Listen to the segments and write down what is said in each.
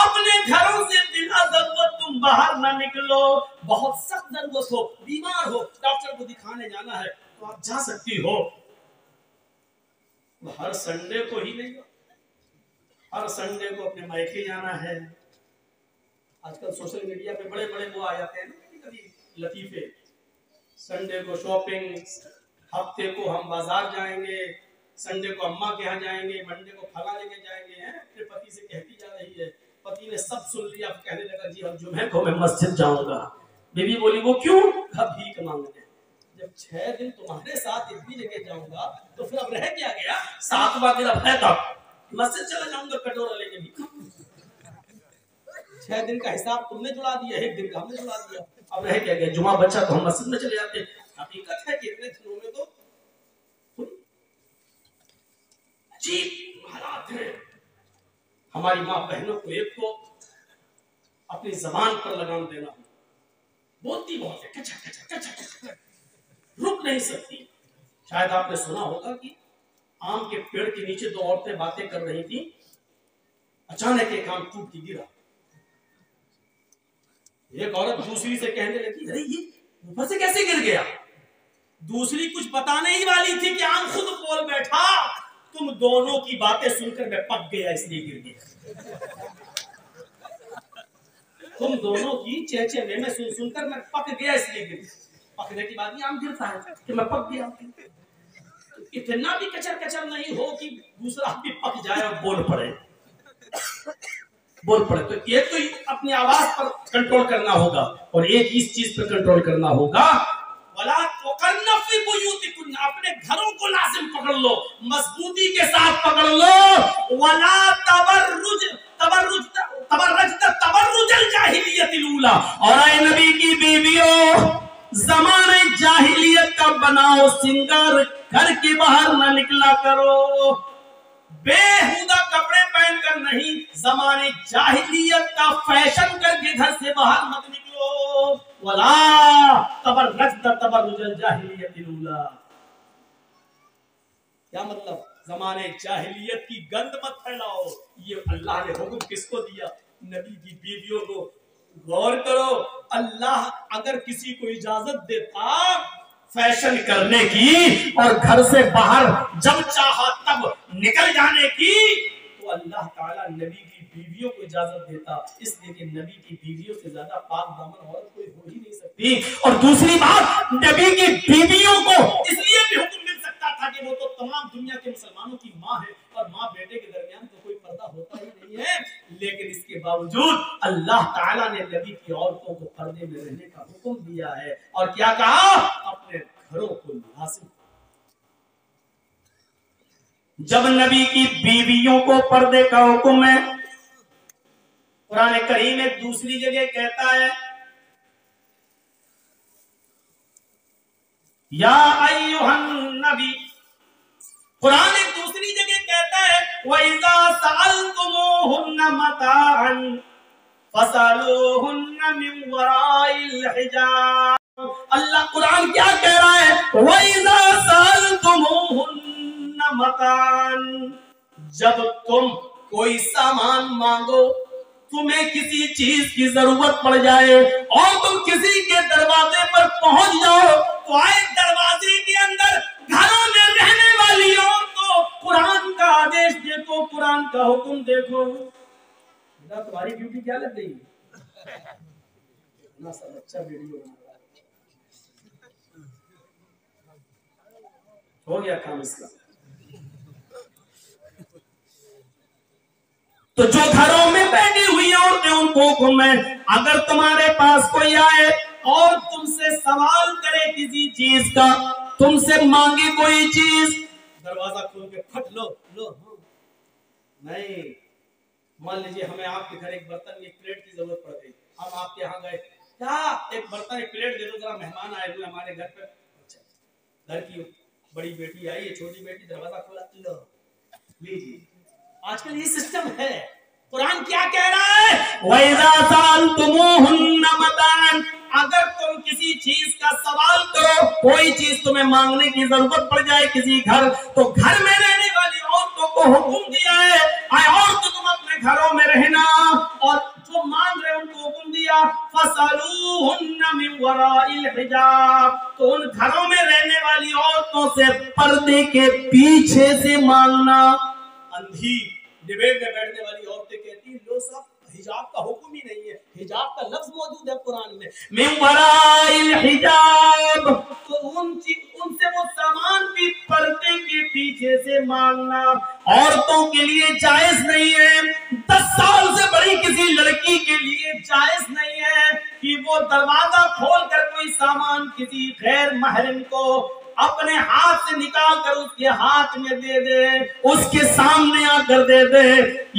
اپنے گھروں سے بلا ضرورت تم باہر نہ نکلو۔ بہت سخت ضرورت ہو، بیمار ہو، ڈاکٹر کو دکھانے جانا ہے تو آپ جا سکتی ہو، ہر سنڈے کو ہی نہیں، ہر سنڈے کو اپنے مائکے جانا ہے۔ آج کل سوشل میڈیا پہ بڑے بڑے وہ آ جاتے ہیں کبھی لطیفے، سنڈے کو شاپنگ، ہفتے کو ہم بازار جائیں گے، سنڈے کو اماں کے ہاں جائیں گے، منڈے کو پھلا لے کے جائیں گے۔ اپنے پتی سے کہتی جا رہی ہے، پتی نے سب سن لیا، کہنے لگا جی اب جمعے کو میں مسجد جاؤں گا۔ بیوی بولی وہ کیوں؟ اب بھیک مانگنے۔ جب 6 دن تمہارے ساتھ اتنی جگہ جاؤں گا تو پھر اب رہ کیا گیا؟ 7واں دن اب ہے تب مسجد چلا جاؤں گا کٹورا لے کے بھی۔ 6 دن کا حساب تم نے جڑا دیا، 1 دن کا ہم نے جڑا دیا، اب رہ کیا گیا؟ جمعہ بچہ تو ہم مسجد میں چلے جاتے۔ حقیقت ہے کہ اتنے دنوں میں تو عجیب حالات ہیں۔ ہماری ماں بہنوں کو ایک کو اپنی زبان پر لگام دینا، بولتی بہت ہے، کچا کچا کچا کچا، رک نہیں سکتی۔ شاید آپ نے سنا ہوگا کہ آم کے پیڑ کے نیچے 2 عورتیں باتیں کر رہی تھیں، اچانک ایک آم ٹوٹ کے گرا۔ ایک عورت دوسری سے کہنے لگی ارے یہ اوپر سے کیسے گر گیا؟ دوسری کچھ بتانے ہی والی تھی کہ آم خود بول بیٹھا تم دونوں کی باتیں سن کر میں پک گیا اس لیے گر گیا۔ تم دونوں کی چہچے میں سن کر میں پک گیا اس لیے گر گیا۔ پکنے کی بات یہ آم گرتا ہے کہ میں پک گیا۔ اتنا بھی کچر کچر نہیں ہو کہ دوسرا بھی پک جائے اور بول پڑے۔ تو ایک تو اپنی آواز پر کنٹرول کرنا ہوگا اور ایک اس چیز پر کنٹرول کرنا ہوگا، وَلَا تُقَرْنَ فِي بُيُوتِكُنَّ، اپنے گھروں کو لازم پکڑ لو، مضبوطی کے ساتھ پکڑ لو۔ وَلَا تَبَرَّجْنَ تَبَرُّجَ الْجَاهِلِيَّةِ الْأُولَىٰ، اور اے نبی کی بیویوں زمانے جاہلیت کا بناؤ سنگار گھر کے باہر نہ نکلا کرو، بےہودہ کپڑے پہن کر نہیں، زمانے جاہلیت کا فیشن کر کے گھر سے باہر مت نکلو۔ وَلَا تَبَرَّجْنَ تَبَرُّجَ الْجَاهِلِيَّةِ الْأُولَىٰ، کیا مطلب؟ زمانے جاہلیت کی گند مت پھیلاؤ۔ یہ اللہ نے حکم کس کو دیا؟ نبی کی بیویوں کو۔ غور کرو، اللہ اگر کسی کو اجازت دیتا فیشن کرنے کی اور گھر سے باہر جب چاہا تب نکل جانے کی تو اللہ تعالیٰ نبی کی بیویوں کو اجازت دیتا، اس لیے کہ نبی کی بیویوں سے زیادہ پاک دامن عورت کوئی ہو ہی نہیں سکتی۔ اور دوسری بات، نبی کی بیویوں کو اس لیے بھی حکم مل سکتا تھا کہ وہ تو تمام دنیا کے مسلمانوں کی ماں ہے اور ماں بیٹے کے درمیان تو کوئی پردہ ہوتا ہی نہیں ہے، لیکن اس کے باوجود اللہ تعالیٰ نے نبی کی عورتوں کو پردے میں رہنے کا حکم دیا ہے، اور کیا کہا؟ اپنے گھروں کو لازم۔ جب نبی کی بیویوں کو پردے کا حکم ہے، قرآن کریم ایک دوسری جگہ کہتا ہے یا ایھا النبی، قرآن ایک دوسری جگہ کہتا ہے وَإِذَا سَأَلْتُمُوهُنَّ مَتَاعًا فَاسْأَلُوهُنَّ مِنْ وَرَاءِ الْحِجَابِ۔ اللہ قرآن کیا کہہ رہا ہے؟ وَإِذَا سَأَلْتُمُوهُنَّ مَتَاعًا، جب تم کوئی سامان مانگو، تمہیں کسی چیز کی ضرورت پڑ جائے اور تم کسی کے دروازے پر پہنچ جاؤ تو آئے دروازے کے اندر گھروں میں رہنے والی عورتوں، قرآن کا آدیش دیکھو، قرآن کا حکم دیکھو۔ تمہاری ڈیوٹی کیا لگ گئی؟ اتنا سا اچھا ویڈیو ہو گیا کام اس کا۔ تو جو گھروں میں بیٹھی ہوئی عورتیں ان کو حکم ہے، اگر تمہارے پاس کوئی آئے اور تم سے سوال کرے کسی چیز کا، تم سے مانگے کوئی چیز، دروازہ کھول کے پھٹ لو نہیں۔ مان لیجیے ہمیں آپ کے گھر ایک برتن ایک پلیٹ کی ضرورت پڑ گئی، ہم آپ کے ہاں گئے، کیا ایک برتن ایک پلیٹ دے دو ذرا، مہمان آئے ہوئے ہمارے گھر پہ۔ اچھا، گھر کی بڑی بیٹی آئی ہے، چھوٹی بیٹی، دروازہ کھولا، لو لیجیے۔ آج کل یہ سسٹم ہے۔ قرآن کیا کہہ رہا ہے؟ وَإِذَا سَأَلْتُمُوهُنَّ مَتَاعًا، اگر تم کسی چیز کا سوال کرو، کوئی چیز تمہیں مانگنے کی ضرورت پڑ جائے کسی گھر، تو گھر میں رہنے والی عورتوں کو کو حکم دیا ہے اے عورتوں تم اپنے گھروں میں رہنا، اور جو مان رہے ان کو حکم دیا فَصَلُوهُنَّ مِنْ وَرَاءِ الْحِجَابِ، تو ان گھروں میں رہنے والی عورتوں سے پردے کے پیچھے سے مانگنا۔ اندھی ڈبیٹ میں بیٹھنے والی عورتیں کہتی ہیں لو صاحب حجاب کا حکم ہی نہیں ہے، حجاب کا لفظ موجود ہے قرآن میں، من وراء الحجاب، تو ان سے وہ سامان بھی پردے کے پیچھے سے مانگنا عورتوں کے لیے جائز نہیں ہے۔ 10 سال سے بڑی کسی لڑکی کے لیے جائز نہیں ہے کہ وہ دروازہ کھول کر کوئی سامان کسی غیر محرم کو اپنے ہاتھ سے نکال کر اس کے ہاتھ میں دے دے، اس کے سامنے آ کر دے دے۔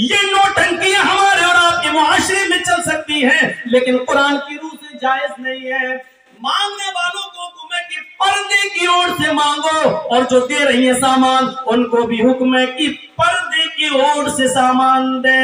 یہ نوٹنکیاں ہمارے اور آپ کے معاشرے میں چل سکتی ہیں لیکن قرآن کی روح سے جائز نہیں ہے۔ مانگنے والوں کو حکم ہے کہ پردے کی اور سے مانگو، اور جو دے رہی ہیں سامان ان کو بھی حکم ہے کہ پردے کی اور سے سامان دے۔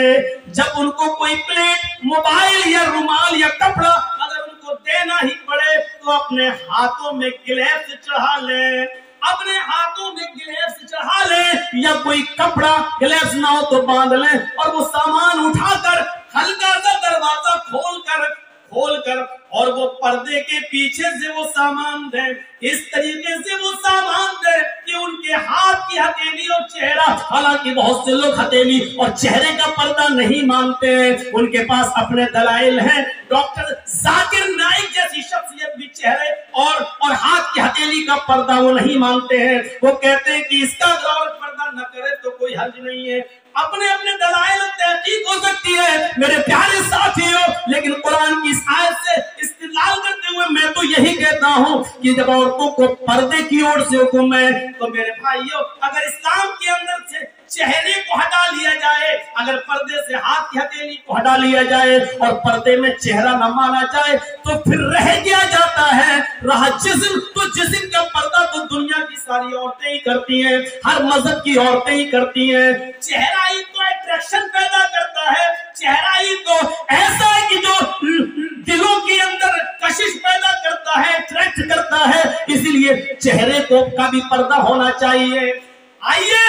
جب ان کو کوئی پلیٹ، موبائل یا رومال یا کپڑا اگر ان کو دینا ہی پڑے تو اپنے ہاتھوں میں گلیوز چڑھا لیں، اپنے ہاتھوں میں گلیوز چڑھا لیں، یا کوئی کپڑا گلیوز نہ ہو تو باندھ لیں، اور وہ سامان اٹھا کر ہلکا سا دروازہ کھول کر اور وہ پردے کے پیچھے سے وہ سامان دیں، اس طریقے سے وہ سامان دیں کہ ان کے ہاتھ کی ہتھیلی اور چہرہ، حالانکہ بہت سے لوگ ہتھیلی اور چہرے کا پردہ نہیں مانتے ہیں، ان کے پاس اپنے دلائل ہیں۔ ڈاکٹر ذاکر نائک جیسی شخصیت بھی چہرے اور ہاتھ کی ہتھیلی کا پردہ وہ نہیں مانتے ہیں، وہ کہتے ہیں کہ اس کا اگر پردہ نہ کرے تو کوئی حرج نہیں ہے۔ اپنے دلائل تحقیق ہو سکتی ہے میرے پیارے ساتھیوں، لیکن قرآن کی اس آیت سے استدلال کرتے ہوئے میں تو یہی کہتا ہوں کہ جب عورتوں کو پردے کی اور سے حکم ہے تو میرے بھائیوں اگر اسلام کے اندر سے چہرے کو ہٹا لیا جائے، اگر پردے سے ہاتھ کی ہتھیلی کو ہٹا لیا جائے اور پردے میں چہرہ نہ مانا جائے تو پھر رہ کیا جاتا ہے؟ رہا جسم، تو جسم کا پردہ تو دنیا کی ساری عورتیں ہی کرتی ہیں، ہر مذہب کی عورتیں ہی کرتی ہیں۔ چہرہ ہی تو اٹریکشن پیدا کرتا ہے، چہرہ ہی تو ایسا ہے کہ جو دلوں کے اندر کشش پیدا کرتا ہے، اٹریکٹ کرتا ہے، اسی لیے چہرے کو کا بھی پردہ ہونا چاہیے۔ آئیے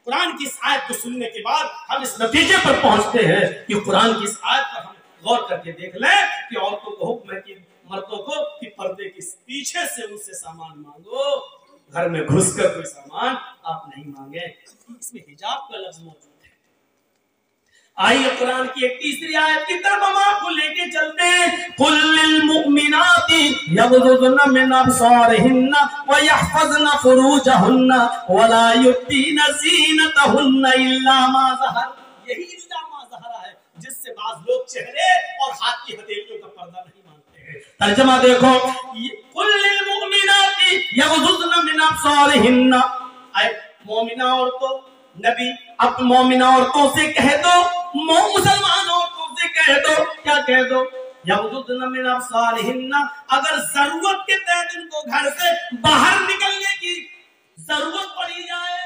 قرآن کی اس آیت کو سننے کے بعد ہم اس نتیجے پر پہنچتے ہیں کہ قرآن کی اس آیت پر ہم غور کر کے دیکھ لیں کہ عورتوں کو حکم ہے کہ مردوں کو کہ پردے کے پیچھے سے ان سے سامان مانگو، گھر میں گھس کر کوئی سامان آپ نہیں مانگے۔ اس میں حجاب کا لفظ موجود ہے۔ آئیے قرآن کی ایک تیسری آیت کی طرف ہم آپ کو لے کے چلتے ہیں۔ قُل لِّلْمُؤْمِنَاتِ يَغْضُضْنَ مِنْ أَبْصَارِهِنَّ وَيَحْفَظْنَ فُرُوجَهُنَّ وَلَا يُبْدِينَ زِينَتَهُنَّ إِلَّا مَا ظَهَرَ، یہی إِلَّا مَا ظَهَرَ ہے جس سے بعض لوگ چہرے اور ہاتھ کی ہتھیلیوں کا پردہ نہیں مانتے ہیں۔ ترجمہ دیکھو، قُل لِّلْمُؤْمِنَاتِ يَغْضُضْنَ مِنْ أَبْصَارِهِنَّ، اے مومنہ عورتوں، نبی اب مومنہ عورتوں سے کہہ دو، مسلمان عورتوں سے کہہ دو، کیا کہہ دو؟ یغضضن من ابصارہن، اگر ضرورت کے تحت ان کو گھر سے باہر نکلنے کی ضرورت پڑی جائے